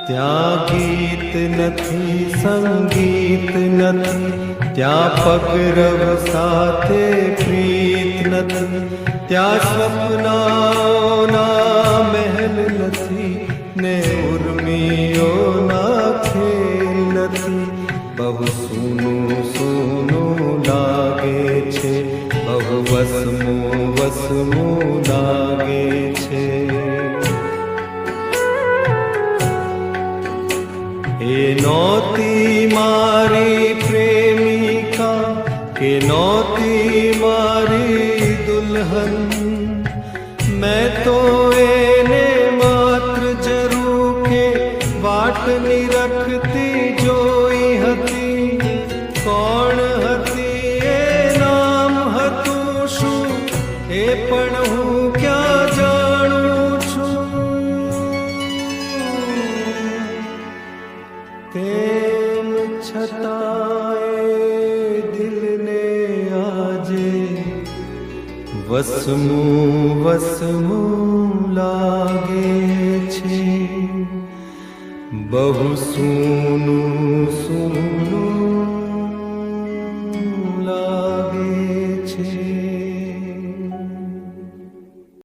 ત્યાં ગીત નથી, સંગીત નથી, ત્યાં પગરવ સાથે પ્રીત નથી, ત્યાં સ્વપ્નાઓના મહેલ નથી ને ઉર્મિઓના ખેલ નથી. બહુ સૂનું સૂનું લાગે છે, બહુ વસમું વસમું લાગે છે. એ નહોતી મારી પ્રેમિકા કે નહોતી મારી દુલ્હન, મેં તો એને માત્ર જરૂર કે વાટની રખતી જોઈ હતી. કોણ હતી એ નામ હતું શું એ પણ હું ક્યાં જાણું છું. તેમ છતાંય દિલને આજે વસમું વસમું લાગે છે, બહુ સૂનું સૂનું